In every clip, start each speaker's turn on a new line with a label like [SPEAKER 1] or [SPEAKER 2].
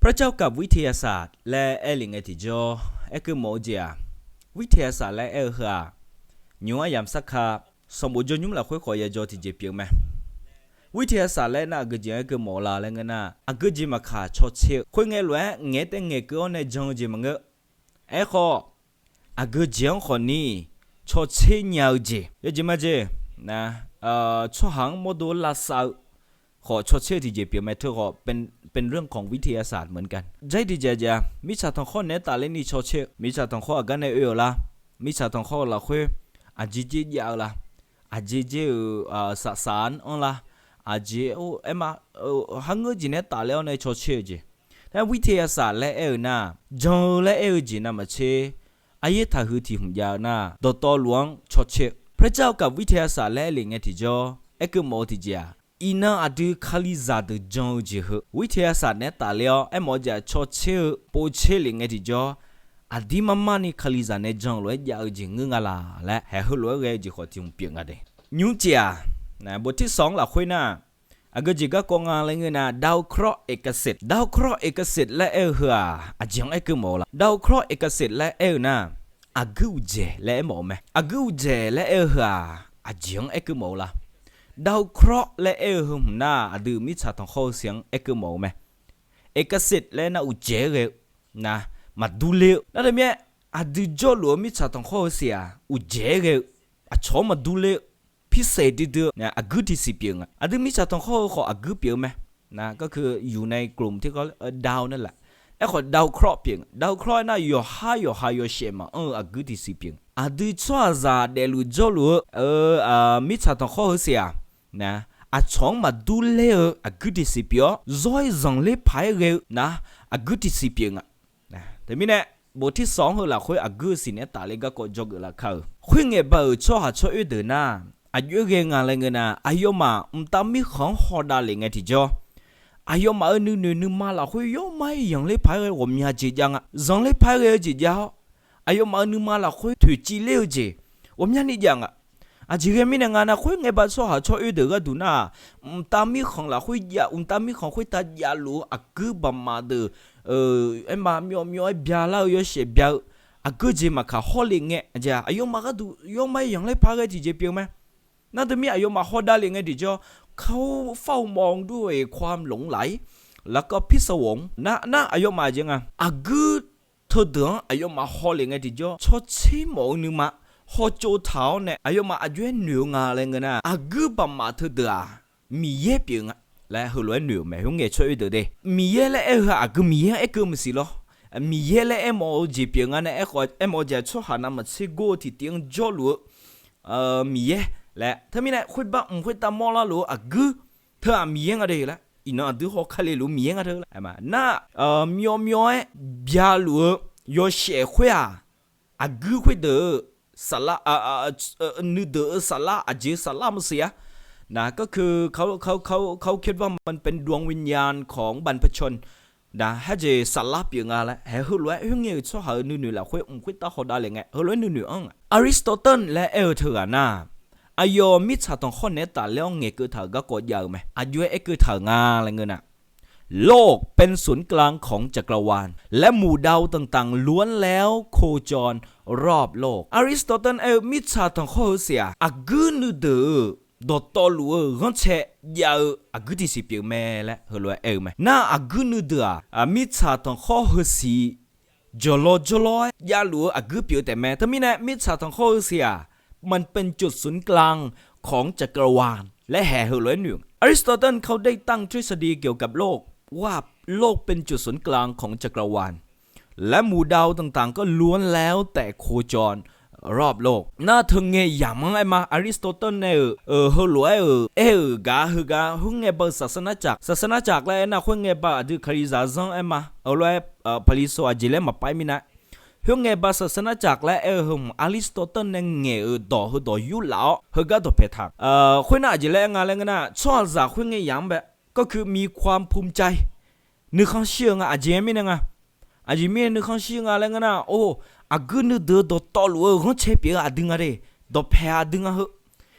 [SPEAKER 1] ระเจ้ากับวิทยาศาสตร์และเอลิงเอติโจเอคือโมเจียวิทยาศาสตร์และเอเฮาหนัวยามสักคาสมบูรณ์ยุ่งละค่อยขอยาโจที่เจ็บเปียงไหมวิทยาศาสตร์และน่าเกจิเอคือโมลาและเงินน่ะอาเกจิมาขาชดเชยคุยเงี้ยล้วนเงี้ยแต่เงี้ยก็ในจังจิมังเงเอขออาเกจิของคนนี้ชดเชยยาวจียจิมาจีนะช่วงโมดูลาสาวขอชดเชยที่เจ็บเปียงไหมเธอขอเป็นเรื่องของวิทยาศาสตร์เหมือนกันใจดีเจจ้ามิชาทองข้อเนตาเลนี่ชดเชยมิชาทองข้อกันในละมิชาทองข้อละคุยอาจิจิยาวละอาจิจิสสารอันละอาจิเอ็มฮังเกจิเนตาเลวในชดเชยจีแต่วิทยาศาสตร์และน่ะจงและจีน่ะมาเชอายะทาหือที่หุ่นยาวน่ะดตหลวงชดเชยพระเจ้ากับวิทยาศาสตร์และลิงเอติโจคือโมติจาอีน่าอดีคาลิซาดจงจีเหวิทยาศาสตร์เนี่ยตาเลียวโมจะชดเชยโปเชลิงเอติโจอดีมานี่คาลิซาเนี่ยจงเลยยาวจีงงาลาและแห่หัวเลยจีขอที่หุ่นเปียงอะไรยูเจียนะบทที่2ละคุยน่ะก็จีก็กงอะไรเงี้ยนะดาวเคราะห์เอกสิทธิ์ดาวเคราะห์เอกสิทธิ์และหัวจังคือโมละดาวเคราะห์เอกสิทธิ์และน่ะกูเจและโมไหมกูเจและหัวจังคือโมละดาวเคราะห์และหุ่นน่ะดูมิชาทองข้อเสียงคือโมไหมเอกสิทธิ์และน่ะอุเจเรนะมาดูเลี้ยวนั่นเองดูโจหลัวมิชาทองข้อเสียอุเจเรชอบมาดูเลี้ยวพิเศษดีๆเนี่ยกูที่สิเปียงดูมิชาทองข้อขอกูเปียงไหมนะก็คืออยู่ในกลุ่มที่เขาดาวนั่นแหละขอดาวเคราะห์เปียงดาวเคราะห์น่ะอยู่หายเชื่อมากูที่สิเปียงดูชัวร์ซาเดลูโจหลัวมิชาทองข้อเสียนะชอบมาดูเลี้ยวกูที่สิเปียงจอยจังเล่พายเร็วนะกูที่สิเปียงนะแต่ไม่แน่บทที่2คือละคุยกูสิเนี่ยตาเล็กก็จกละเขาคุยเงี้ยบ่าวชัวร์ชัวร์เดินน่ะอายุเรื่องอะไรเงี้ยนะอายุมาตามมีของฮอดาเลยไงที่จ่ออายุมานึมาละคุยยอมไม่ยังเล่พายเรือผมอยากจีจังจังเล่พายเรือจีจ้าอายุมานึมาละคุยถือจีเลี้ยวจีผมอยากนี่จังจีเรื่องมีงานนะคุยเงี้ยบ่าวชัวร์ชัวร์เดินก็ดูน่ะตามมีของละคุยยาตามมีของคุยตายาลูกูบำมาเดมามีไอ้เบียร์เล่าเยอะเสียเบียร์กูจีมาข้าฮอลลิงเงี้ยจ้าอายุมาก็ดูยอมไม่ยังเล่พายเรือจีเปียงไหมนั่นจะมีอายุมาฮอดาเลยไงดิจ้าเขาเฝ้ามองด้วยความหลงไหลแล้วก็พิศวงน่าอายุมาจังกูเธอเดืออายุมาฮอเลยไงดิจ้าชดใช้หมองนึงมาฮอโจเท้าเนี่ยอายุมาอายุเหนืองาอะไรเงี้ยนะกูบัมมาเธอเดือมีเย่เปียงและหัวเหนือแม่หงเงี้ยช่วยเดือดมีเย่และกูมีเย่กูไม่สิล้อมีเย่และโมจีเปียงเนี่ยโมจะช่วยหาน้ำมันเชโกที่เตียงจอลัวมีเย่และถ้ามีเนี่ยคุยบ้าคุยตามมอลล์รู้กูเธอมีเองอะไรละอินดูเขาคันเลยรู้มีเองอะไรละไอ้มาน่ามีเบียรู้ยอเสียคุยกูคุยเดือสละนึกเดือสละเจสละมันเสียนะก็คือเขาคิดว่ามันเป็นดวงวิญญาณของบรรพชนนะให้เจสละเปียงอะไรให้หัวเลยหัวเงี้ยชอบหาหนึ่งละคุยตาเขาได้เลยไงหัวเลยหนึ่งอริสโตเติลและเธอน่ะอายุมิชาตองคนเนี่ยตาเลี้ยงเงี้ยคือเธอก็กดยาวไหมอายุคือเธองาอะไรเงี้ยนะโลกเป็นศูนย์กลางของจักรวาลและหมู่ดาวต่างๆล้วนแล้วโคจรรอบโลกอริสโตเติลมิชาตองคนเสียกูนึกเดือดตอลัวงั้นเชยยาวกูที่สิเปียแม่และหัวเลยไหมน่ากูนึกเดือมิชาตองคนสีจลอยยาลัวกูเปียแต่แม่ถ้ามีเนี่ยมิชาตองคนเสียมันเป็นจุดศูนย์กลางของจักรวาลและแห่เหอหนึ่งอริสโตเติลเขาได้ตั้งทฤษฎีเกี่ยวกับโลกว่าโลกเป็นจุดศูนย์กลางของจักรวาลและหมู่ดาวต่างๆก็ล้วนแล้วแต่โคจรรอบโลกน่าถึงเงี้ยอย่างมั้งไอ้มาอริสโตเติลเนี่ยเหอหลวยกาหุ่งเงี้ยบศาสนาจักรแล้วน่าหุ่งเงี้ยบดูคาริซาซังไอ้มาเอาเลยผลิตสวาจิเลมาไปมินะเฮงเงบาศาสนาจักรและอริสโตเติลเนี่ยเงดอยุลาวเฮก็ดอเพทักคุยน่าจะเล่นงานอะไรกันนะชอบจากคุยเงยอย่างแบบก็คือมีความภูมิใจนึกข้างเชื่องอาจจะไม่เนี่ยอาจจะไม่นึกข้างเชื่องอะไรกันนะโอ้กูนึกเดือดตอลัวเขาเชฟเปียดึงอะไรดอเพดึงเหรอ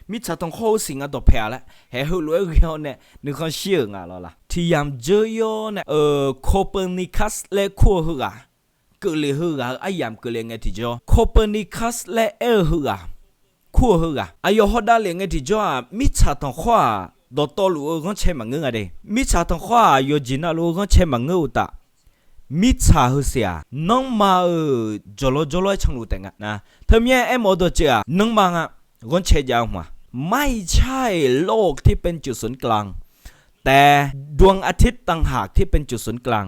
[SPEAKER 1] มิชาต้องเข้าสิงดอเพละเฮ้ยรวยเงี้ยเนี่ยนึกข้างเชื่องอะไรล่ะที ที่ยามเจอยนะโคเปอร์นิคัสและขั้วหือเกลือหือไอยามเกลือไงที่จอโคเปอร์นิคัสและหือขั้วหืออายอฮอดาเลงไงที่จอมิชาตองขวาดอตลูก็เชมังเงอะเดมิชาตองขวายอจินาลูก็เชมังเงอุตามิชาหือเสียน้องมาจอลช่างรู้แต่งนะเธอเมียมอดเจอน้องมาก็เชยาวมาไม่ใช่โลกที่เป็นจุดศูนย์กลางแต่ดวงอาทิตย์ต่างหากที่เป็นจุดศูนย์กลาง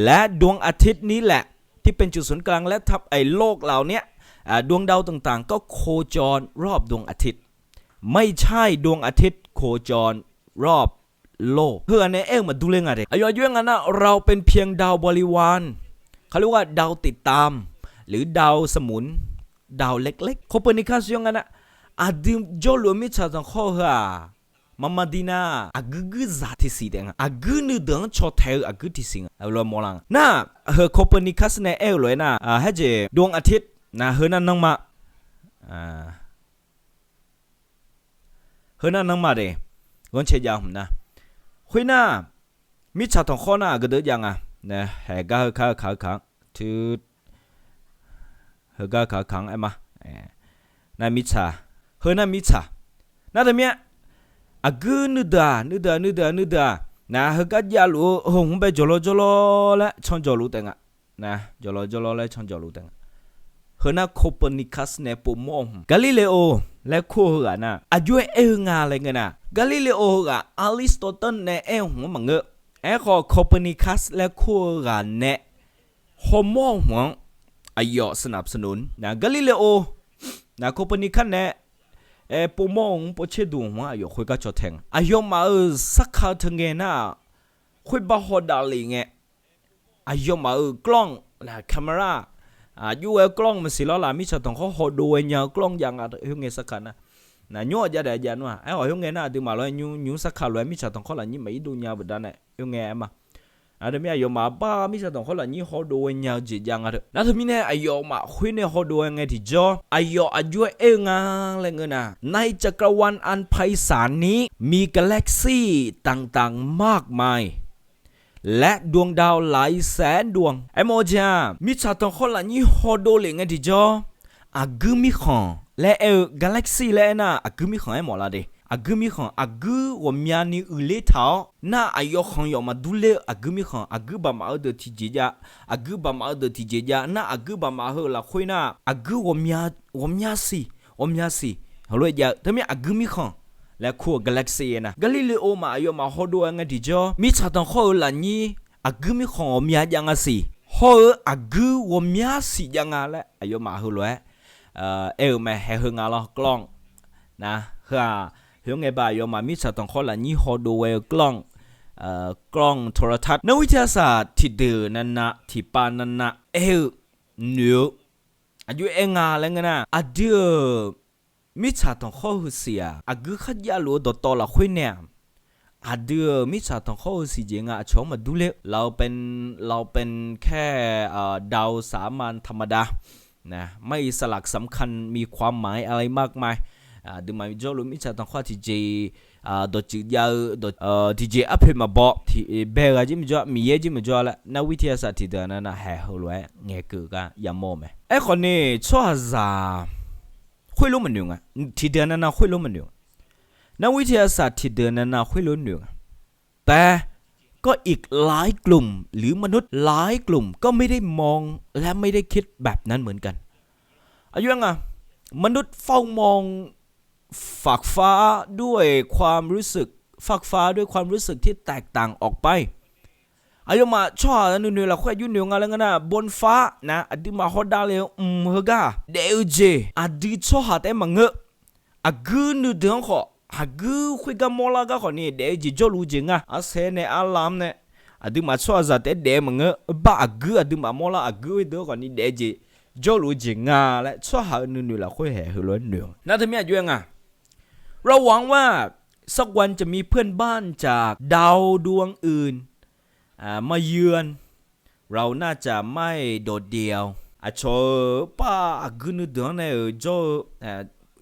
[SPEAKER 1] และดวงอาทิตย์นี้แหละที่เป็นจุดศูนย์กลางและทับไอ้โลกเหล่านี้ดวงดาวต่างๆก็โคจรรอบดวงอาทิตย์ไม่ใช่ดวงอาทิตย์โคจรรอบโลกเพื่อในมาดูเรื่องอะไรอายุงั้นนะเราเป็นเพียงดาวบริวารเขาเรียกว่าดาวติดตามหรือดาวสมุนดาวเล็กๆโคเปอร์นิคัสยังงั้นนะadim jolo mi cha tang kho ha mama dina agugu za ti si deng agu nu dang cho thai agu ti sing lo mo lang na he copernicus ne lo na ha je ดวงอาทิตย์นะเฮนั่นนังมาเฮนั่นนังมาเดกอนเชยามนะหุยนะmi cha tang kho na ga de yangนะhe ga ka tu he ga ka kang ai ma na mi chaเฮน่ามิชานั่นแต่เมียกูนึดานะเฮกัดยาลูหงไปจโลและช่องจลูแต่งนะจโลและช่องจลูแต่งเฮน่าโคเปอร์นิคัสเนี่ยปุ่มมองกาลิเลโอและคู่เหรอนะอายุงาอะไรเงี้ยนะกาลิเลโอกับอริสโตเติลเนี่ยหัวมังเงะขอโคเปอร์นิคัสและคู่เหรอเนี่ยหัวมองหัวอายุสนับสนุนนะกาลิเลโอนะโคเปอร์นิคัสเนี่ยปุ่มมองปุ่เชดูว่าอยู่คุยกับจอแทงอายุมาสักครั้งถึงเงี้ยนะคุยบ้าหัวดาลิงเงี้ยอายุมากล้องนะแคมราอยู่กล้องมันสิล้อละมิชาต้องเขาหดดูเงี้ยกล้องยังอะไรเงี้ยสักครั้งนะยัวจะได้ยันว่าเฮงเงี้ยนะดูมาเลยยูสักครั้งเลยมิชาต้องเขาละนี่ไม่ดูเงี้ยแบบนั้นเฮงเงี้ยมาเดี๋ยวมีอายุมาบ้ามิชาต้องเขาละนี่หดดูเงี้ยจียังอะไรนั่นทำไมเนี่ยอายุมาคุยเนี่ยหดดูเงี้ยที่จออายุอะไรเงี้ยนะในจักรวาลอันไพศาลนี้มีกาแล็กซี่ต่างๆมากมายและดวงดาวหลายแสนดวงโมจามิชาต้องเขาละนี่หดดูเลยเงี้ยที่จอกูมีของและกาแล็กซี่และน่ะกูมีของหมดละเดกูมีของกูว่ามีอันนี้อุเลท้าน่าอายุของยอมาดูเลยกูมีของกูบามาเดที่เจียกูบามาเดที่เจียน่ากูบามาเฮละคุยน่ะกูว่ามีสิฮัลโหลยาทำไมกูมีของและคู่กาแล็กซี่นะกาลิเลโอมาอายุมาฮอดูงั้นที่จอมิชาต้องเขาละนี่กูมีของมียังสิฮอกูว่ามีสิยังอะไรอายุมาฮัลโหลมาให้เฮงาละกล้องนะเฮเฮียงไงบ่ายมามิชาต้องขอละนี่ฮอดูกล้องโทรทัศน์นักวิทยาศาสตร์ที่เดินนั่นนะที่ปานนั่นนะเนื้ออายุงาแล้วไงนะเดี๋ยวมิชาต้องขอเสียกูขัดยาลูดต่อละคุยเนี่ยเดี๋ยวมิชาต้องขอเสียงชมมาดูเลยเราเป็นแค่ดาวสามัญธรรมดานะไม่สลักสำคัญมีความหมายอะไรมากมายดูมาจอลุมิชาต้องข้อที่เจดอจิยาที่เจอภิมาบอกที่เบรจิมจ่อมีเยจิมจ่อละนักวิทยาศาสตร์ที่เดินนั่นนะแห่หัวเลยเงี้ยคือกันยามโม่ไหมคนนี้ชัวร์จ้าคุยรู้มันอยู่ไงที่เดินนั่นนะคุยรู้มันอยู่นักวิทยาศาสตร์ที่เดินนั่นนะคุยรู้อยู่แต่ก็อีกหลายกลุ่มหรือมนุษย์หลายกลุ่มก็ไม่ได้มองและไม่ได้คิดแบบนั้นเหมือนกันอายุยังมนุษย์เฝ้ามองฝากฟ้าด้วยความรู้สึกที่แตกต่างออกไปอายุมาชอบนู่นเราค่อยยุ่งเหยิงอะไรกันนะบนฟ้านะอดีมาฮอดาเลยเฮกาเดลเจอดีชอบแต่มังเงะกูนู่นเดือดขอกูคุยกับมอลากาคนนี้เดลเจจอลูจิงเสเนอาลามเนี่ยอดีมาชอบจัดแต่เดมังเงะบ้ากูอดีมามอลากูเดือดคนนี้เดลเจจอลูจิงและชอบนู่นเราค่อยแห่หัวล้วนเหนือนั่นทำไมอายุยังเราหวังว่าสักวันจะมีเพื่อนบ้านจากดาวดวงอื่นมาเยือนเราน่าจะไม่โดดเดี่ยวชอป้ากุนเดือนเนี่ยโจ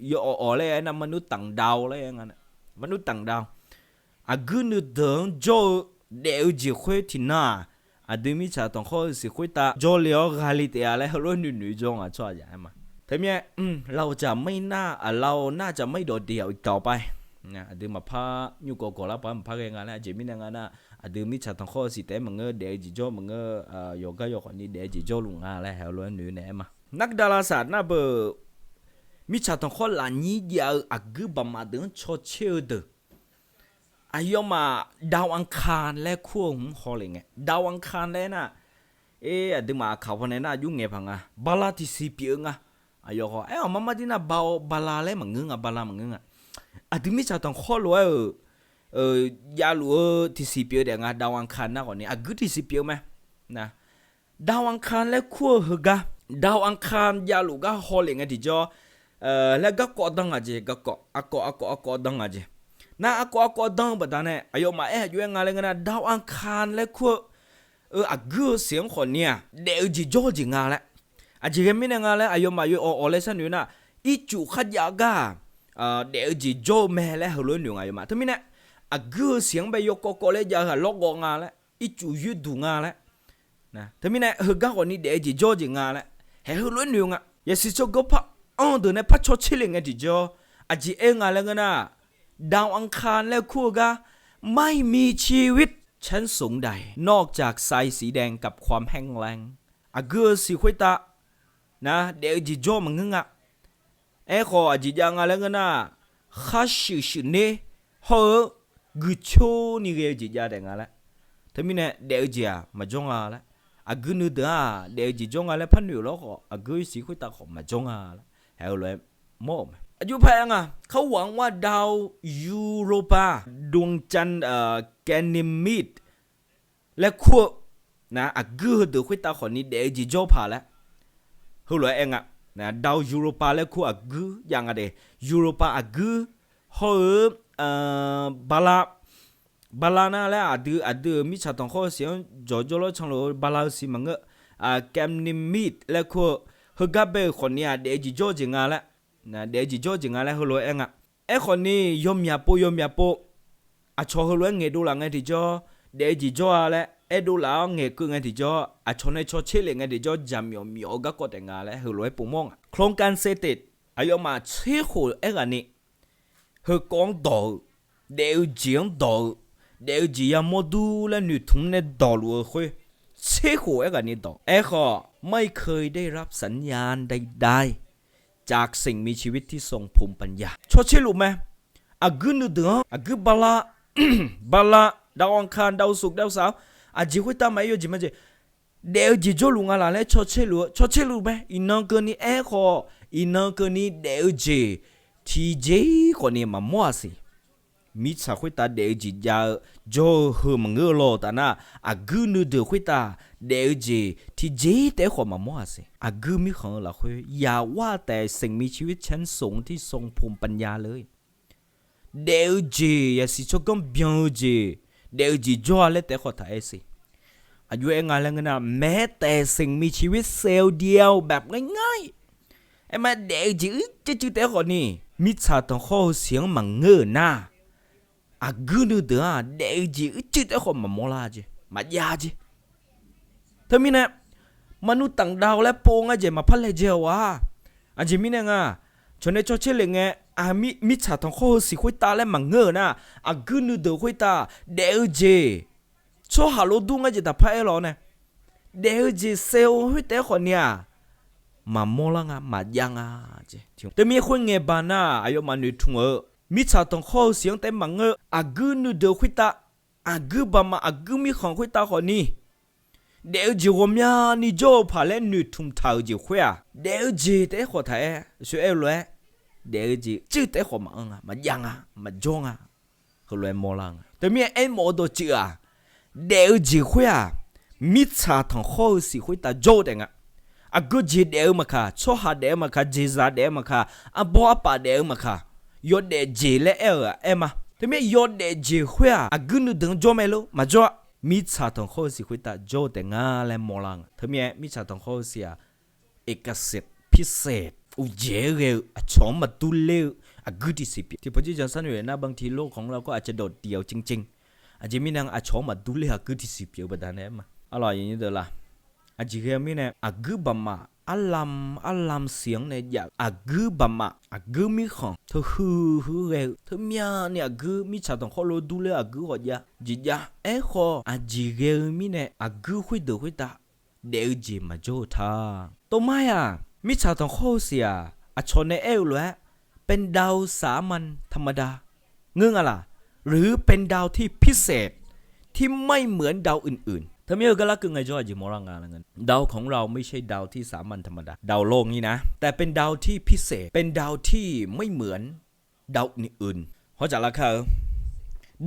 [SPEAKER 1] ยอเลยนะมนุษย์ต่างดาวอะไรอย่างเงี้ยมนุษย์ต่างดาวกุนเดือนโจ เดี๋ยวจีคุยที่น่าดูมิชาต้องข้อสิคุยตาจอเลี้ยวกาลิเตียแล้วรู้หนุ่ยจงช่วยยังไงมาแต่เมียเราจะไม่น่าเราน่าจะไม่โดดเดี่ยวอีกต่อไปนะดูมาพาอยู่ก่อแล้วพามาพาเองนะจีมินงานนะดูมิชาต้องข้อสิแต่มึงเดี๋ยวจีโจมึงโยกโยกคนนี้เดี๋ยวจีโจลุงอะไรรู้หนุ่ยเนี่ยมานักดาราศาสตร์น่ะเบอมิชาต้องข้อหลานนี้ยาวกูบมาเดินชดเชยเดอายมาดาวอังคารและขั้วหุมฮอลเลยไงดาวอังคารแล้วน่ะดูมาข่าวพนันน่ะยุ่งเงี้ยพังอ่ะบาลาที่สีเปียงอ่ะอายก็มามาดิน่ะบาลาแล้วมึงเงบาลามึงดูมิชาต้องข้อรู้ยาลูที่สีเปียเดี๋ยวดาวอังคารน่ะก่อนนี่กูที่สีเปียไหมนะดาวอังคารและขั้วหกะดาวอังคารยาลูก็ฮอลเลยไงที่จอแล้วก็กอดังอาเจก็กอดังอาเจน่าก็ดังแบบนั้นเนี่ยอายุมาอยู่ยังไงเลยนะดาวอังคารและขั้วกูเสียงคนเนี่ยเดี๋ยวจีโจจีงาแล้วจีกันไม่เนี่ยงาแล้วอายุมาอยู่เลยสันอยู่นะอีจูขัดยากาเดี๋ยวจีโจแม่แล้วหัวล้วนอยู่อายุมาทั้งนี้เนี่ยกูเสียงไปยกก็เลยจะล็อกงาแล้วอีจูยืดดูงาแล้วนะทั้งนี้เนี่ยหัวก้าคนนี้เดี๋ยวจีโจจีงาแล้วหัวล้วนอยู่อ่ะอย่าสิโจก็พักเดี๋ยวเนี่ยพักชดเชยไงจีโจจีเองอะไรกันนะดาวอังคารและคู่กะไม่มีชีวิตชั้นสูงใดนอกจากทรายสีแดงกับความแห้งแล้งกูสิคุยตานะเดี๋ยวจีโจมึงอ่ะขอจียังอะไรกันนะข้าชื่อเนี่ยกูโชนี่เกจีจะได้ไงล่ะทั้งนี้เนี่ยเดี๋ยวจีมาจงอะไรกูนึกถึงเดี๋ยวจีจงอะไรพันอยู่แล้วก็กูสิคุยตาขอมาจงอะไรเอาเลยโม่อายุแพงอ่ะเขาหวังว่าดาวยูโรปาดวงจันทร์แกนิมิดและขั้วนะกูดูคุยตาคนนี้เดี๋ยวจีโจผ่าแล้วหัวเลยเองอ่ะนะดาวยูโรปาและขั้วกูยังไงเดยูโรปากูหัวบาลาน่าแล้วดูมิชาตองข้อเสียงจอแล้วช่างเราบาลาสิมังแกนิมิดและขั้วหัวกับเบคนนี้เดี๋ยวจีโจจริงอ่ะแล้วนะเดี๋ยวจีโจจริงอะไรหัวเลยเองอ่ะคนนี้ยมยาโปชอหัวเลยเงี้ยดูหลังไงที่จอเดี๋ยวจีโจอะไรดูหลังเงี้ยคือไงที่จอชอในชอเชลไงที่จอจำมีก็กดแต่งอะไรหัวเลยปุ่มมองโครงการเสร็จอายุมาเชี่ยหัวกันนี้หัวกองดอเดี๋ยวจีงดอเดี๋ยวจียามดูและหนุ่ทุ่มในดอลัวคุยเชี่ยหัวกันนี้ดอก็ไม่เคยได้รับสัญญาณใดๆจากสิ่งมีชีวิตที่ทรงภูมิปัญญาชดเชยรู้ไหมกูนึกถึงกูบาลาดาวอังคารดาวศุกร์ดาวเสาร์จีคุยตามไม่อยู่จีมันจีเดี๋ยวจีโจลุงอะไรเลยชดเชยรู้ไหมอินนังเกินนี้อินนังเกินนี้เดี๋ยวจีทีเจคนนี้มามั่วสิมิชาคุยตาเดี๋ยวจีจะโจหืมเงือโลแต่น่ะกูนึกถึงคุยตาเดี๋ยวจีที่เจแต่คนมามั่วสิกูมีของเราคุยอย่าว่าแต่สิ่งมีชีวิตชั้นสูงที่ทรงภูมิปัญญาเลยเดี๋ยวจีอย่าสิชกกันเบียงจีเดี๋ยวจีจ่อเล่แต่ขอถ่ายสิอายุเองอะไรเงี้ยนะแม้แต่สิ่งมีชีวิตเซลล์เดียวแบบง่ายๆมาเดี๋ยวจีจะแต่คนนี้มิชาต้องข้อเสียงมังเงือหน้ากูนึกถึงเดี๋ยวจีจะแต่คนมาโมลาจีมายาจีถ้ามีเนี่ยมนุษย์ต่างดาวและโปงจีมาพัดเลยเจ้าวะจีมีเนี่ยชนในชดเชยเลยไงมิชาต้องข้อสิคุยตาและมังเงอนะกูนึกถึงคุยตาเดี๋ยวจีชัวฮาโลดุงจีแต่พัดเราเนี่ยเดี๋ยวจีเซลคุยแต่คนเนี่ยมาโมลังมายังจีแต่มีคนเงียบนะอายุมันนึกถึงมิชาต้องข้อเสียงแต่มังเงอกูนึกถึงคุยตากูบามากูมีของคุยตาคนนี้เดี๋ยวจีวมีนี่โจพาเล่นนึกทุ่มเท้าจีคุยเดี๋ยวจีแต่ขอไทยช่วยเลยเดี๋ยวจีจืดแต่ขอมายังมาจงก็เลยโมลังแต่มีโมโดจีเดี๋ยวจีคุยมิชาต้องข้อสิคุยตาโจเด้งกูจีเดี๋ยวมาค่ะชัวหาเดี๋ยวมาค่ะจีซาเดี๋ยวมาค่ะบัวป่าเดี๋ยวมาค่ะยอดเดี๋ยวจีเล่มาแต่มียอดเดี๋ยวจีคุยกูนึกถึงโจไม่รู้มาโจมิชาต้องข้อสิคุยตาโจเด้งและโมลังแต่มีมิชาต้องข้อเสียเอกสิทธิ์พิเศษอุเจเร็วชอมมาตุเร็วกูที่สิบที่พอดีจะสนุกนะบางทีโลกของเราก็อาจจะโดดเดี่ยวจริงๆ อาจจะมีนางอาชอมาดูเลยฮักที่สิบเปียวบัดนั้นมาอะไรอย่างนี้เด้อละอาจจะเมีเนี่ยอักบัมมาอัลลัมเสียงเนี่ยอยากอักบัมมาอักมีของเธอฮือเร็วเธอเมียเนี่ยอักมีชาต้องขอรู้ดูเลยอักหัวใจจีจ้าขออาจจะเมีเนี่ยอักคุยเดือดคุยตาเดี๋ยวจีมาโจท่าตัวไม่มีชาต้องขอเสียอาชนในเลยเป็นดาวสามัญธรรมดาเงื่อนอะไรหรือเป็นดาวที่พิเศษที่ไม่เหมือนดาวอื่นๆถ้าไม่ก็ละกึ่งไงจ้าจิมอรังงานเงินดาวของเราไม่ใช่ดาวที่สามัญธรรมดาดาวโลกนี้นะแต่เป็นดาวที่พิเศษเป็นดาวที่ไม่เหมือนดาวอื่นๆเพราะจากละคือ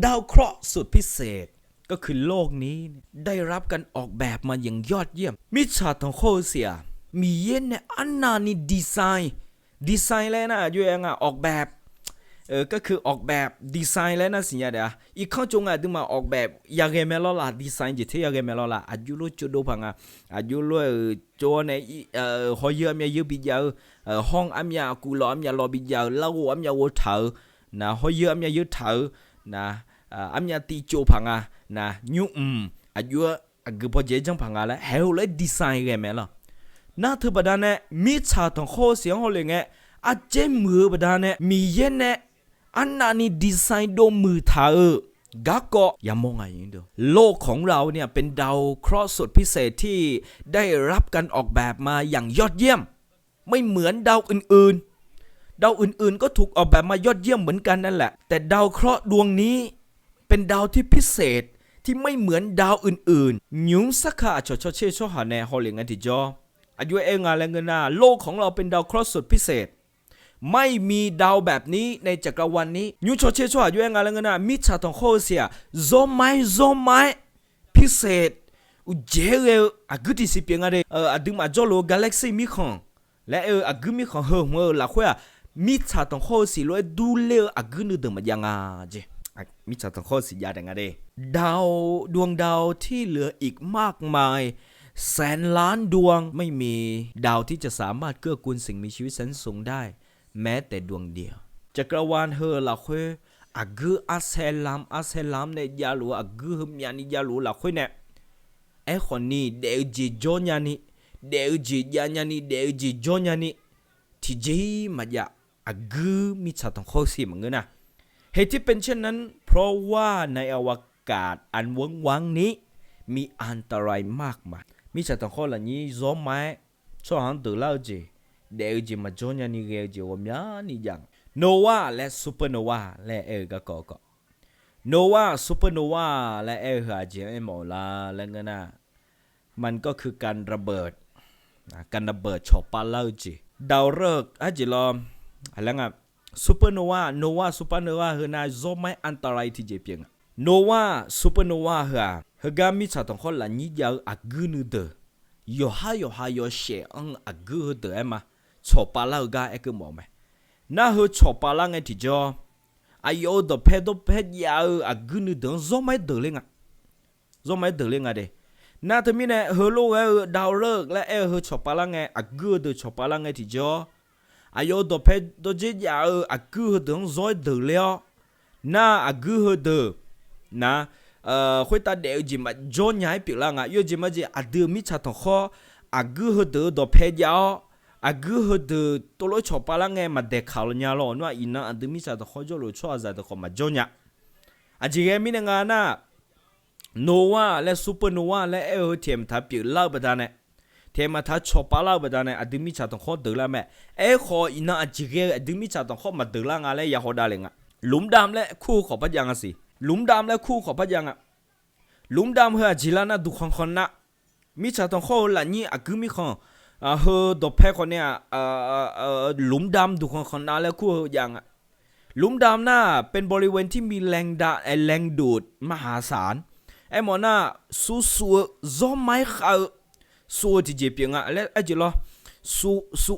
[SPEAKER 1] ดาวเคราะห์สุดพิเศษก็คือโลกนี้ได้รับการออกแบบมาอย่างยอดเยี่ยมมิชาทองโคเสียมีเย็นเนี่ยอันนานี่ดีไซน์เลยนะอยู่เองออกแบบก็คือออกแบบดีไซน์แล้วนะสิเนี่ยเดี๋ยวอีกข้างจงดูมาออกแบบอยากเห็นไหมล่ะดีไซน์จิตที่อยากเห็นไหมล่ะอายุรู้จุดดูพังอายุรู้โจในหอยเยอะมีเยอะบิดยาวห้องอันยากูล้อมยาล้อบิดยาวเล่าอันยาวัวเถอนะหอยเยอะอันยาเยอะเถอนะอันยาตีโจพังนะยุ่อายุก็พอเจจังพังแล้วเฮลเลยดีไซน์กันไหมล่ะน่าเธอประดานเนี่ยมีชาต้องโคเสียงเขาเลยไงอาเจมือประดานเนี่ยมีเย็นเนี่ยอันนั้นนี่ดีไซน์โดมือเธอกะก็อย่ามองอะไรอย่างเดียวโลกของเราเนี่ยเป็นดาวเคราะห์สุดพิเศษที่ได้รับการออกแบบมาอย่างยอดเยี่ยมไม่เหมือนดาวอื่นๆก็ถูกออกแบบมายอดเยี่ยมเหมือนกันนั่นแหละแต่ดาวเคราะห์ดวงนี้เป็นดาวที่พิเศษที่ไม่เหมือนดาวอื่นๆยุ้งสักขาชดเชยชดหาแนฮอลลิงกันที่จออายุเองอะไรเงินน่ะโลกของเราเป็นดาวเคราะห์สุดพิเศษไม่มีดาวแบบนี้ในจักรวาลนี้ยูโชเชชัวอยู่ยังไงล่ะกันนะมิชาตองโคเซียโซไมพิเศษอุเจเรอากุติสิเปียงอะไรอดึงมาจอโลกาแล็กซี่มิคอนและอากุมิคอนเฮอละคุยมิชาตองโคสิลอยดูเลอากุนึเดมายังไงเจมิชาตองโคสิยาดังอะไรดวงดาวที่เหลืออีกมากมายแสนล้านดวงไม่มีดาวที่จะสามารถเกื้อกูลสิ่งมีชีวิตชั้นสูงได้แม้แต่ดวงเดียวจักรวาลเฮละคุยอากุอาเซลามเนี่ยยาลูอากุฮมียานิยาลูละคุยเนี่ยคนนี้เดวจีโจญานิเดวจียาญานิเดวจีโจญานิที่จีมาจากอากุมิชาต้องเข้าสิมังเงินนะเหตุที่เป็นเช่นนั้นเพราะว่าในอวกาศอันวังนี้มีอันตรายมากมายมิชาต้องเข้าละนี้โจมไหมช่วงตื่นเล่าจีเดี๋ยวจีมาจนยันนี่เกี่ยวจีว่ามีอันนี้ยังโนวาและซูเปอร์โนวาและก็โนวาซูเปอร์โนวาและหาจีหมอลาและเงี้ยนะมันก็คือการระเบิดชอบปาเลาจีดาวฤกษ์จีลอมอะไรงั้นซูเปอร์โนวาซูเปอร์โนวาเฮน่าโจไม่อันตรายที่เจ็บยังโนวาซูเปอร์โนวาเฮกามิชาต้องคนละนี้ยาวอักนูเดยอฮายเชอังอักนูเดมาชอบปาลากาก็มองไหมน่าเหรอชอบปาลาไงที่จออายุดเพดยาวอากุนเดินโจไม่เดินเลยไงเด้น่าทำไมเนี่ยเฮโลดาวฤกษ์และเหรอชอบปาลาไงอากุนชอบปาลาไงที่จออายุดเพดเจียาวอากุนเดินโจเดินเลยน่าอากุนเดินนะคุยตาเดี๋ยวจิมาโจนย้ายปีละไงยูจิมาจีอาเดิมมิชาตองข้ออากุนเดินดเพดยาวอากุฮดตัวเราชอบปาลังไงมาเด็กข่าวเลยเนี่ยหรอนัวอินนะอันเดมิชาตะข้อจอเราชอบอะไรตะข้อมาจอนเนี่ยอาจจะยังมีงานน่ะโนวาและซูเปอร์โนวาและเทียมทับปีเล่าไปได้เนี่ยเทียมมาทับชอบปาเล่าไปได้เนี่ยอันเดมิชาตะข้อเดือดละแม่ขออินนะอาจจะยังอันเดมิชาตะข้อมาเดือดละงานเลยอย่าหอดอะไรเงี้ยหลุมดำและคู่ขอพัดยังสิหลุมดำและคู่ขอพัดยังหลุมดำเฮอจิลานะดูคนนะมิชาตะข้อละนี่อากุมิคอนเฮอดอกแพคนเนี่ยหลุมดำดูคนนั้นแล้วคู่อย่างหลุมดำน่ะเป็นบริเวณที่มีแรงดูดมหาศาลหมอน่ะสู้จอมไม่เข้าสู้ที่เจ็บยังและจีล้อสู้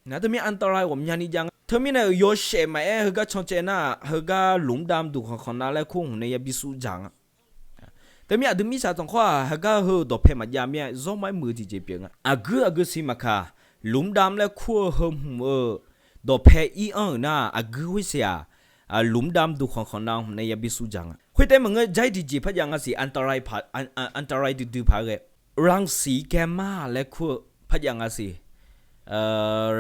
[SPEAKER 1] นะถ้ามีอันตรายผมยันนี่ยังถ้ามีเนี่ยโยเชมาเฮก็ชงเจน่ะเฮก็หลุมดำดูคนนั้นแล้วคู่เนี่ยบิสูจังแต่มีอาจจะมีชาตองข้าหากเหอดอกเพมายามเนี่ยจอไม่มือที่เจ็บยังอากุสิมาค่ะหลุมดำและขั้วเฮมดอกเพอีน่ะอากุวิเสียหลุมดำดูของนางในยาบิสุจังค คุยแต่มึงใจดีๆพัดยังสิอันตรายผัดอันตรายดื้อๆผัดเลยรังสีแกมมาและคู่พัดยังสิ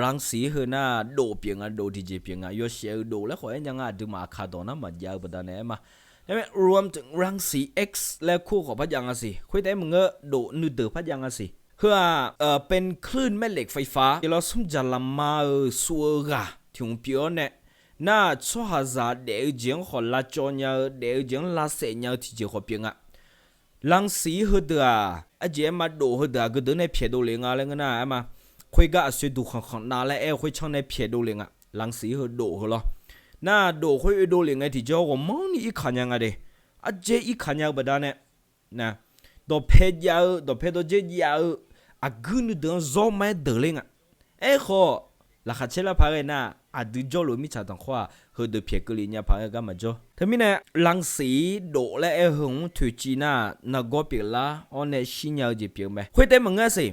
[SPEAKER 1] รังสีคือน่าโดเปียงโดดีๆเปียงยอเชียโดแล้วขอให้ยังดูมาคาโดนะมันยาวประดานเนี่ยมาใช่ไหมรวมถึงรังสี X และคู่ของพัดยังสิคุยแต่มึงโดนึดเดือพัดยังสิคือเป็นคลื่นแม่เหล็กไฟฟ้าที่เราสมจะละมาสัวกะถึงเปียวเนี่ยน่าชัวร์จะเดี๋ยวเจียงขอละจอยเดี๋ยวเจียงละเสียงที่เจียงขอเปียงรังสีคือเดือเจียมาโดคือเดือก็เดินในเพียดูเลยอะไรเงี้ยนะมาคุยก็อาศัยดูของนาและคุยช่างในเพียดูเลยรังสีคือโดคือหรอน่าโดคุยดูเลยที่เจ้าก็มองนี่อีขันยังไงเดเจอีขันยังแบบนั้นนะตัวเพจยาวตัวเพจตัวเจยาวกูนึกถึงโซไม่เดือดเลยขอหลักเชื่อพาร์น่ะดูจอลุมิชาตังขวาคือดูเพียกลีเนี่ยพาร์กันมาจ่อทั้งนี้เนี่ยลังสีโดและหงถุจีน่ะนักกอปิลาอันนี้ชิญญาจีเปียไหมคุยแต่มึงสิ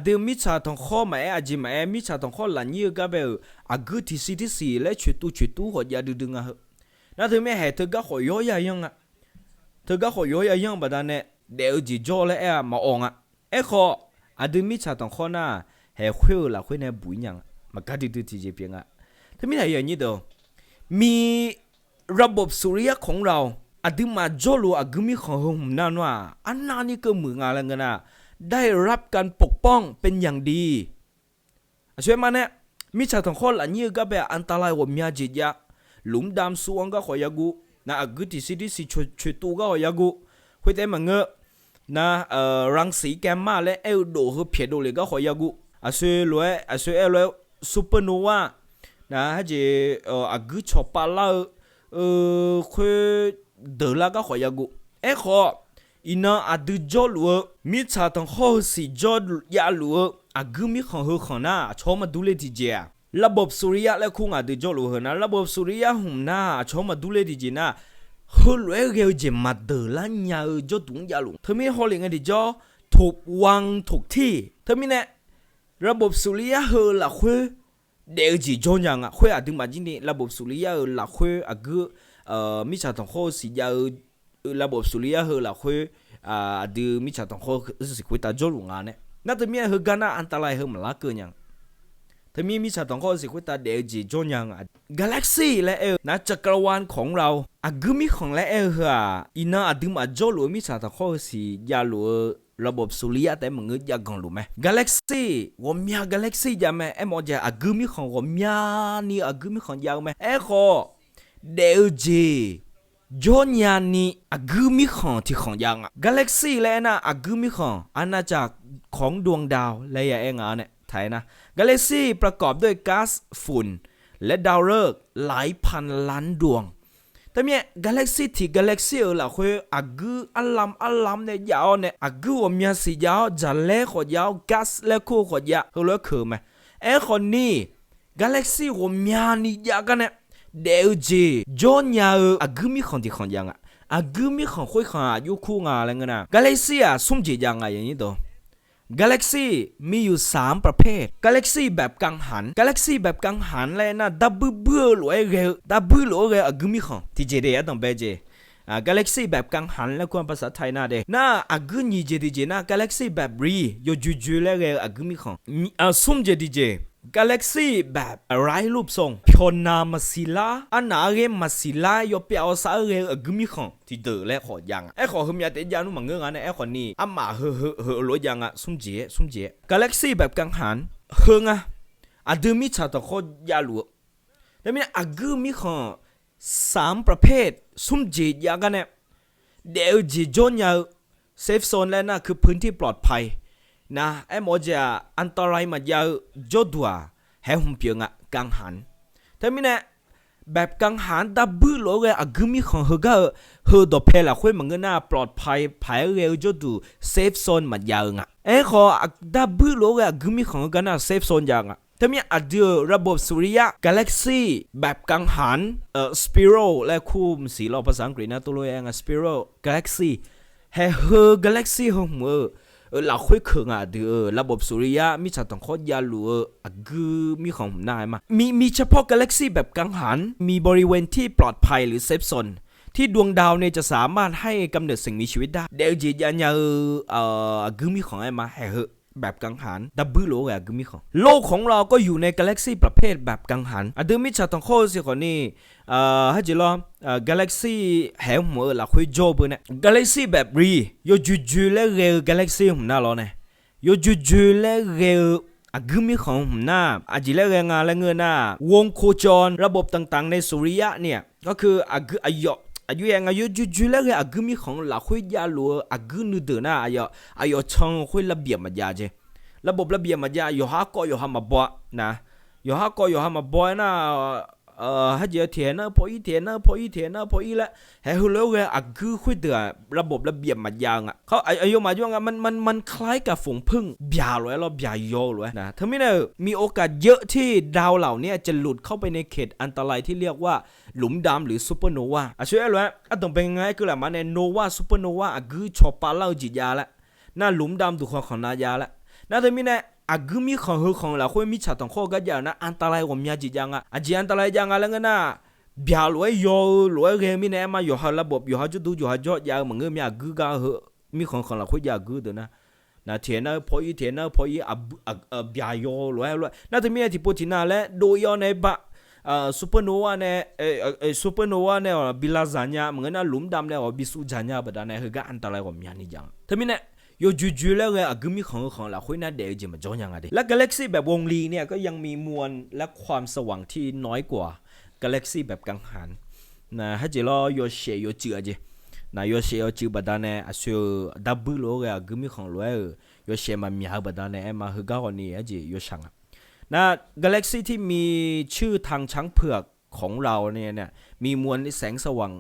[SPEAKER 1] ดูมิชาตังขวาไหมจีไหมมิชาตังขวาหลังยี่ก็แบบกูที่สีและชุดหัวยาดูดึงนั่นทั้งนี้เธอก็ขอยอยยังเธอก็ขอยอยยังแบบนั้นเนี่ยเดี๋ยวจีจอและมาอ่องขอดูมิชาตังขวาน่ะคุยละคุยในบุญยังมาการดูที่จีเปียถ้าไม่ได้อย่างนี้เด้อมีระบบสุริยะของเราดูมาจอลูกูมีของหุ่มนั่นว่าอันนั้นนี่ก็เหมือนอะไรกันนะได้รับการปกป้องเป็นอย่างดีช่วยมาเนี่ยมิชาทั้งคนอันนี้ก็แบบอันตรายว่ามีจิตยาหลุมดำสวงก็ขอยากูนะกูที่สิช่วยตัวก็ขอยากูคุยแต่มันนะรังสีแกมมาและโดคือเพียดูเลยก็ขอยากูช่วยรวยช่วยรวยซูเปอร์โนวานะฮะจีกูชอบปลาคุยเดือดละก็ขอยากูขออินาดูจอลัวมิชาตั้งข้อสิจอดยาลัวกูมีของหัวของน่ะชอบมาดูเลยทีเจียระบบสุริยะและคุ้งดูจอลัวนะระบบสุริยะหุ่มน่ะชอบมาดูเลยทีเจียนะหัวรวยเกี่ยวจีมาเดือดละยาจอดุงยาลุงเธอไม่หัวเลี้ยงดีจอถูกวางถูกที่เธอไม่เนี่ยระบบสุริยะหัวละคุยเดี๋ยวจีจงยังคุยดึงมาจริงๆระบบสุริยะละคุยกูมิชาตั้งข้อสิยาระบบสุริยะหัวละคุยดูมิชาตั้งข้อสิคุยตาจอลุงเนี่ยนั่นทำไมหัวกันน่ะอันตรายหัวมันละเกินยังทำไมมิชาตั้งข้อสิคุยตาเดี๋ยวจีจงยังกาแล็กซี่และนะจักรวาลของเรากูมีของและหัวอินาดึงมาจอลุมิชาตั้งข้อสิยาลัวระบบสุริยะแต่มึงอยากกันรู้ไหมกาแล็กซี่ว่ามีกาแล็กซี่ยังไหมมองจะกูมีของว่ามีนี่กูมีของยาวไหมขอเดี๋ยวจีจอนยานี่กูมีของที่ของยังกาแล็กซี่แล้วนะกูมีของอาณาจักรของดวงดาวและอย่างเนี่ยไทยนะกาแล็กซี่ประกอบด้วยก๊าซฝุ่นและดาวฤกษ์หลายพันล้านดวงแต่เมื่อกาแล็กซี่ที่กาแล็กซี่ละคุยกูอัลลัมเนี่ยยาวเนี่ยกูว่ามีสียาวจะเล่ขอยาวก๊าซเล่คู่ขอยาวเขาเลือกคือไหมคนนี้กาแล็กซี่ว่ามีนี่ยาวกันเนี่ยเดี๋ยวจีจอนยาวกูมีของที่ของยังกูมีของคุยของอยู่คู่งาอะไรเงี้ยนะกาแล็กซี่สุ่มจียังไงอย่างนี้ตัวกาแล็กซี่มีอยู่3ประเภทกาแล็กซี่แบบกังหันกาแล็กซี่แบบกังหันเลยนะดับเบิลหรืออะไรดับเบิลหรืออะไรกูมีของที่เจเดียต้องไปเจกาแล็กซี่แบบกังหันแล้วควรภาษาไทยน่าเดน่ากูนี่เจดีเจน่ากาแล็กซี่แบบรีโยจูเลยกูมีของสุ่มเจดีเจกาแล็กซี่แบบไรรูปทรงพิอนามาซิลาอันนาเรมาซิลาโยเปียวสาเรกูมีของที่เดือและขอยังขอหึมยาเตยานุ่มเงือกนะคนนี้มาเฮรถยังสุ่มเจกาแล็กซี่แบบกังหันเฮงดูมีชาตะโคยาลัวแล้วมีกูมีของ3ประเภทสุ่มเจยากันเนี่ยเดี๋ยวจีจอนยาเซฟโซนแล้วนะคือพื้นที่ปลอดภัยนะมอจะอันตรายมายาวจดว่าให้หุ่มเปียงกังหันแต่ไม่เนี่ยแบบกังหันดับเบิลเลยกูมีของเฮก็ดอกเพลละคุยมันก็น่าปลอดภัยภายเร็วจดดูเซฟโซนมายาวขอดับเบิลเลยกูมีของก็น่าเซฟโซนยังแต่ไม่ดูระบบสุริยะกาแล็กซี่แบบกังหันสปิโรและคู่สีเราภาษาอังกฤษนะตัวเลยสปิโรกาแล็กซี่ให้กาแล็กซี่ของมือเราคุยเคืองดูระบบสุริยะมีชาตังข้อยาลัวกูมีของนายมามีเฉพาะกาแล็กซี่แบบกังหันมีบริเวณที่ปลอดภัยหรือเซฟโซน ที่ดวงดาวเนี่ยจะสามารถให้กำเนิดสิ่งมีชีวิตได้เดี๋ยวจีจะเนี่ยกึมีของไอ้มาแห่เหแบบกังหันดับเบิลโลกอะกึมีของโลกของเราก็อยู่ในกาแล็กซี่ประเภทแบบกังหันดึงมิชาตองโคสิคนนี้ให้จีรอกาแล็กซี่แห่หัวหลักคุยโจบเนี่ยกาแล็กซี่แบบรีโยจูและเรลกาแล็กซี่หัวหน้าเราเนี่ยโยจูและเรลกึมีของหัวหน้าจีและเรงานและเงินหน้าวงโคจรระบบต่างๆในสุริยะเนี่ยก็คืออายุยังอายุจู่ๆแล้วก็กึมีของหลักคุยยาลัวกึนึดนะอายุช่องคุยระเบียบมาจาเจระบบระเบียบมาจาอยู่ฮักก็อยู่ฮัมมาบ่นะอยู่ฮักก็อยู่ฮัมมาบ่นะให้เจอเทียนนะพออีเทียนนะพออีละให้หูแล้วก็กึคุยเดือระบบระเบียบมาอย่างอ่ะเขาอายุมาอย่างมันคล้ายกับฝูงผึ้งบ่าเลยเราบ่าโยเลยนะทั้งนี้เนี่ยมีโอกาสเยอะที่ดาวเหล่านี้จะหลุดเข้าไปในเขตอันตรายที่เรียกว่าหลุมดำหรือซูเปอร์โนวาช่วยเลยต้องเป็นไงคือแหละมันในโนวาซูเปอร์โนวาคือชอบปาเล่าจิตยาละน่าหลุมดำถูกของนายาละน่าจะมีเนี่ยคือมีของเราคุยมีชาต้องข้อกันอย่างนะอันตรายกว่ามีจิตยังจีอันตรายยังแล้วงั้นนะบ่าลอยโยลอยเรื่องมีเนี่ยมาอยู่หาระบบอยู่หาจุดดูอยู่หาจอดยาเหมือนเงี้ยมีคือก็มีของเราคุยยาคือเด้อนะเทียนพออีบ่าโยลอยน่าจะมีที่พูดที่น่าและโดยย้อนในบะซูเปอร์โนวาเนี่ยซูเปอร์โนวาเนี่ยบิลาซาญาเหมือนน่ะหลุมดำเนี่ยบิสุญญาบดาเนี่ยคือก็อันตรายกว่ามีนี่จังทั้งนี้เนี่ยโยจูแล้วก็กึมีของเราคุยน่าเดี๋ยวจะมาจ้องยังไงดิและกาแล็กซี่แบบวงรีเนี่ยก็ยังมีมวลและความสว่างที่น้อยกว่ากาแล็กซี่แบบกังหันนะให้เจรอโยเชโยจือจีนะโยเชโยจือบดาเนี่ยอาศัยดับเบิลโลก็กึมีของเราโยเชมามีหาบดาเนี่ยมาคือก็วันนี้จีโยช่างนะกาแล็กซี่ที่มีชื่อทางช้างเผือกของเราเนี่ยมีมวลแสงสว่าง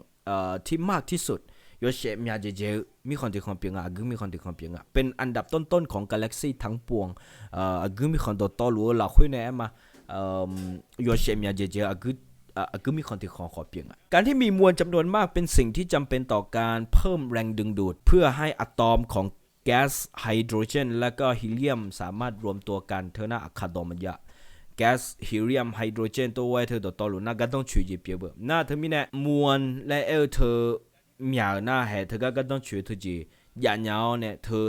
[SPEAKER 1] ที่มากที่สุดโยเชมีอาจจะมีคนที่ความเปลี่ยนกึมีคนที่ความเปลี่ยนเป็นอันดับต้นๆของกาแล็กซี่ทั้งปวงกึมีคนต่อหรือหลักคุยเนี่ยมาโยเชมีอาจจะกึมีคนที่ความเปลี่ยนการที่มีมวลจำนวนมากเป็นสิ่งที่จำเป็นต่อการเพิ่มแรงดึงดูดเพื่อให้อะตอมของแก๊สไฮโดรเจนและก็ฮีเลียมสามารถรวมตัวกันเท่านั้นอะคาดอมันยะแก๊สฮีเลียมไฮโดรเจนตัวไว้เธอต่อหรือน่าก็ต้องช่วยจีเปียบน่าเธอมีเนี่ยมวลและเธอมีหน้าเหตุเธอก็ต้องช่วยเธอจีอย่างเงาเนี่ยเธอ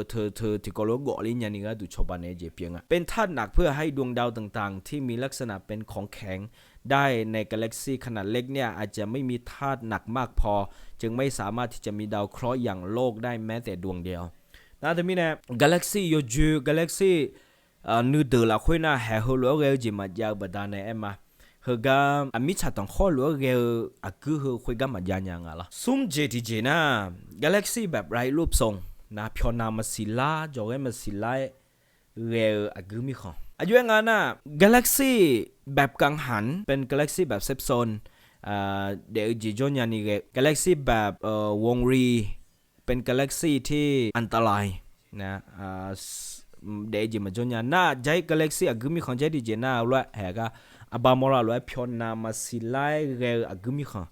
[SPEAKER 1] ที่ก็รู้ก่อนลิ้นยันนี่ก็ดูชอบในเจีเปียงเป็นธาตุหนักเพื่อให้ดวงดาวต่างๆที่มีลักษณะเป็นของแข็งได้ในกาแล็กซี่ขนาดเล็กเนี่ยอาจจะไม่มีธาตุหนักมากพอจึงไม่สามารถที่จะมีดาวเคราะห์อย่างโลกได้แม้แต่ดวงเดียวน่าจะมีเนี่ยกาแล็กซี่โยจูกาแล็กซี่นูเดอร์ละคุยน่าแห่หัวเรือจีมาจากบดาในมาเฮก็มิชาต้องข้อหรือเรือคือเฮคุยกันมาอย่างไงล่ะซุ่มเจดีนะกาแล็กซี่แบบไร้รูปทรงนะพิจารณามาสิลาจอยมาสิลาเรือคือมีของอายุงานน่ะกาแล็กซี่แบบกังหันเป็นกาแล็กซี่แบบเซฟโซนเดี๋ยวจีจอนยันนี่กาแล็กซี่แบบวงรีเป็นกาแล็กซี่ที่อันตรายนะเดี๋ยวจีมาจอนยันน่าใจกาแล็กซี่คือมีของใจดีเจน่าว่าแหกอบามอลาลอยพิจารณามาสิไลเรอกุมิขัง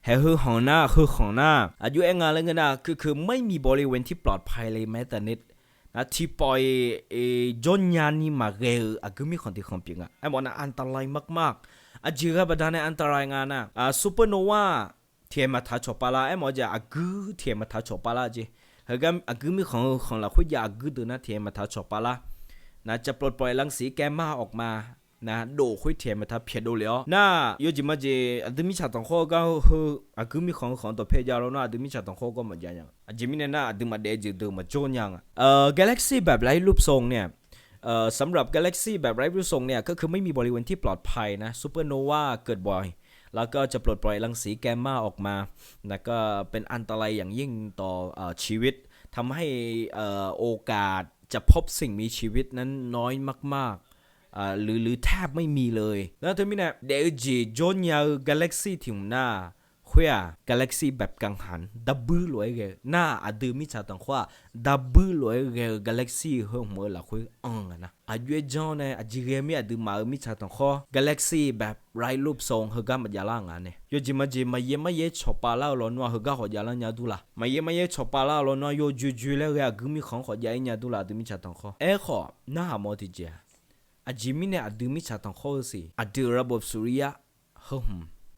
[SPEAKER 1] เฮคือของหน้าอายุเองอะไรเงี้ยนะคือไม่มีบริเวณที่ปลอดภัยเลยแม้แต่นิดนะที่ปล่อยจนยานี่มาเรอกุมิขังที่ของเปียงไอ้บอกนะอันตรายมากๆอาจจะประดานในอันตรายงานนะซูเปอร์โนวาเทียมมาทัชปาลาไอ้หมอจะเทียมมาทัชปาลาจีเฮกันกุมิของเราคุยยาดูนะเทียมมาทัชปาลานะจะปลดปล่อยรังสีแกมมาออกมานะโดคุยเทียมมาทับเพียดดูเลยน่าโยจิมาเจอดึมิชาตองโคก็คือมีของตัวเพจยาวแล้วนะอดึมิชาตองโคก็เหมือนยังจิมิเนี่ยน่าดึมาเดจิดึมาโจนยังกาแล็กซี่แบบไร้รูปทรงเนี่ยสำหรับกาแล็กซี่แบบไร้รูปทรงเนี่ยก็คือไม่มีบริเวณที่ปลอดภัยนะซูเปอร์โนวาเกิดบ่อยแล้วก็จะปลดปล่อยรังสีแกมมาออกมาแล้วก็เป็นอันตรายอย่างยิ่งต่อชีวิตทำให้โอกาสจะพบสิ่งมีชีวิตนั้นน้อยมากหรือแทบไม่มีเลยแล้วทีนี้เนี่ยเดี๋ยวจีจนยาวกาแล็กซี่ที่หน้าคุยกาแล็กซี่แบบกังหันดับเบิลเลยหน้าดูมิชาตังว่าดับเบิลเลยกาแล็กซี่หัวมือละคุยนะอายุจอนเนี่ยจีเรียมีดูมามิชาตังว่ากาแล็กซี่แบบไร้รูปทรงเฮกันมันยาล่างเนี่ยโยจิมาเย่ชอบปาล่าล้วนว่าเฮกันหัวยาล่างยาดูละมาเย่ชอบปาล่าล้วนว่าโยจูแล้วก็มีของหัวยาอินยาดูละดูมิชาตังว่าขอหน้าหมอที่เจ้าจิมิเนี่ยดูมิชาตังโคสิดูระบบสุริยะ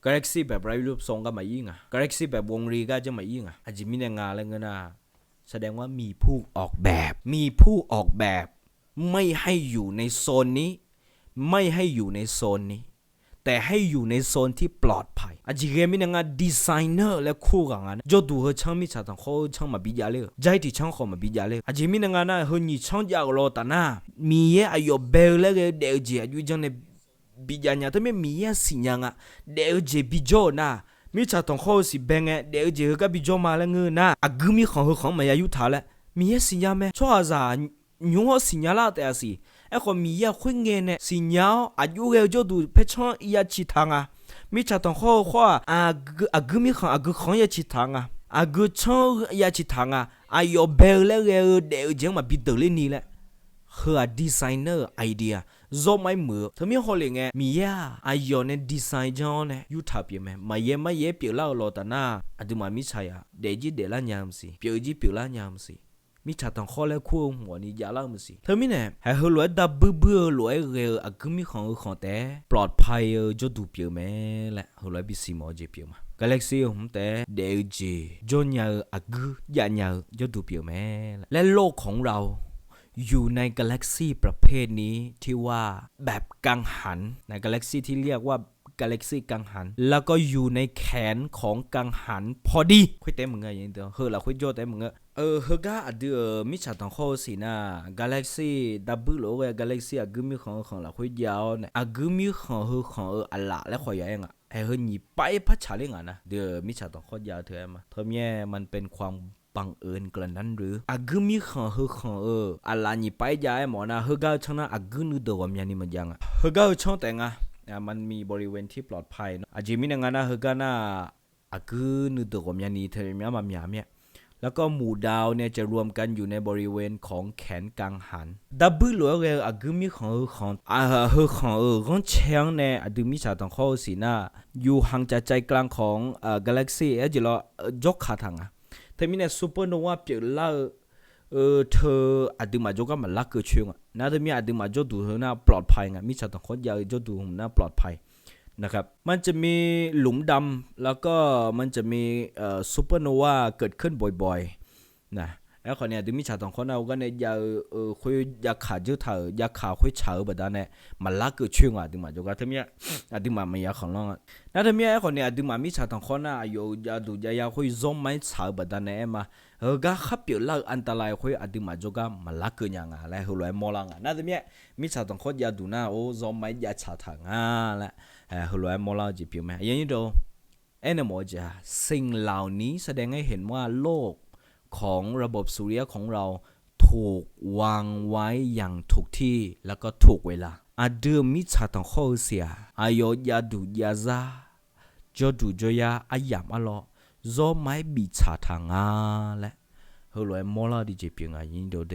[SPEAKER 1] galaxy แบบไรรูปทรงก็มายิ่งgalaxy แบบวงรีก็จะมายิ่งอาจจะมีในงานอะไรเงี้ยนะแสดงว่ามีผู้ออกแบบไม่ให้อยู่ในโซนนี้ไม่ให้อยู่ในโซนนี้แต่ให้อยู่ในโซนที่ปลอดภัยอาจจะมีในงานดีไซเนอร์และคู่กับงานจะดูเขาช่างมีชาตังเขาช่างมาบิจาเลยใจที่ช่างเขามาบิจาเลยอาจจะมีในงานนะเขาหนีช่างยากรอแต่น่ะมีเยอะอายุเบลเลยเดี๋ยวจะอายุจังเนี่ยบิจาเนี่ยแต่ไม่มีเยอะสิ่งยังอ่ะเดี๋ยวจะบิจอนะมีชาตังเขาสิเบงเดี๋ยวจะก็บิจอมาแล้วเงินนะอากุมีของมาอายุท้าแล้วมีเยอะสิ่งยังไหมชัวร์จ้ะยูหัวสิ่งยังละแต่สิไอ้คนมียาคุยเงินเนี่ยสิ่งยังอายุเร็วจะดูเพชรยาชิทังมีชาตองข้อว่าอากุมีของยาชิทังอากุช่องยาชิทังอายุเบลเล่เดี๋ยวจะมาบิดเดลี่นี่แหละคือดีไซเนอร์ไอเดียโจไม่เหมือถ้ามีคนเลยไงมียาอายุเนี่ยดีไซน์จอเนี่ยยูทับยังไงไม่เย่เปลี่ยนเล่าโลตาน่าอะดูมามิใช่เดี๋ยวจีเดี๋ยวละยามสิเปลี่ยนจีเปลี่ยนละยามสิมีชาตังข้อแล้วคู่หัวนี่ยาล่ามือสิเธอมีเนี่ยให้เขารวยดับเบื่อรวยเร็วอากุมีของแต่ปลอดภัยจะดูเปลี่ยนไหมแหละเขารวยบิสิมอจะเปลี่ยนมากาแล็กซี่ผมแต่เดี๋ยวจีจนยาอากุยาจะดูเปลี่ยนไหมและโลกของเราอยู่ในกาแล็กซี่ประเภทนี้ที่ว่าแบบกังหันในกาแล็กซี่ที่เรียกว่ากาแล็กซี่กังหันแล้วก็อยู่ในแขนของกังหันพอดีคุยเต็มมึงไงอย่างเดียวเฮ้ยเราคุยโจเต็มมึงเฮ้ยก็อดีมิชาตังข้อสินะกาแล็กซี่ดับเบิลโลกาแล็กซี่อากุมีของเราคุยยาวเนี่ยอากุมีของอะไรและขอยยังเฮ้ยหนีไปพัชชาเล่งนะเดี๋ยวมิชาตังข้อยาวเธอมาเธอเนี่ยมันเป็นความบังเอิญกระนั้นหรืออากุมีของอะไรนี่ไปยาหมอนะเฮ้ยก็ช่างนะอากุนึดตัวมันยันนี่มันยังเฮ้ยก็ช่างแต่งมันมีบริเวณที่ปลอดภัยอาจจะมีงานนะเฮกานะอากุนึตัวผมยันนี่เธอมีมามีเนี่ยแล้วก็หมู่ดาวเนี่ยจะรวมกันอยู่ในบริเวณของแขนกังหันดับเบิลหรืออากุมีของของเชียงเนี่ยอากุมีชาตังข้อสีน่าอยู่ห่างจากใจกลางของกาแล็กซี่จะรอยกขาทางเธอมีเนี่ยซูเปอร์โนวาเปลี่ยนล่าเธออาจจะมาจก็มันลักเกิดช่วงน่าจะมีอาจจะมาจดูน่าปลอดภัยมิชาตังคนยาวจดูน่าปลอดภัยนะครับมันจะมีหลุมดำแล้วก็มันจะมีซูเปอร์โนวาเกิดขึ้นบ่อยๆนะแล้วคนเนี่ยอาจจะมีชาตังคนเอาก็เนี่ยยาคุยยาขาเยอะเถอะยาขาคุยเฉาแบบนั้นเนี่ยมันลักเกิดช่วงอาจจะมาจก็ถ้ามีอาจจะมาไม่ยาของเราน่าจะมีคนเนี่ยอาจจะมามิชาตังคนน่ะอยู่ยาดูยาคุยzoomไม่เฉาแบบนั้นเนี่ยมาก็ขับเปลี่ยนเล่าอันตรายคุยอาจจะมาจก็มันลักเกินอย่างอะไรหัวไหล่มอลังน่าจะมีมิชาตังคนยาดูน่ะโอ้zoomไม่ยาชาทางแหละหัวไหล่มอลังจีบอยู่ไหมอย่างนี้ดูเนี่ยหมอจะสิ่งเหล่านี้แสดงให้เห็นว่าโลกของระบบสุริยะของเราถูกวางไว้อย่างถูกที่แล้วก็ถูกเวลาอาเดิมมิชาตังข้อเสียอายอยาดูยาซาจดูจยาอายามอลอโซไม่บิชาทางและเฮลอยมอลาดิเจเปียงยินโดเด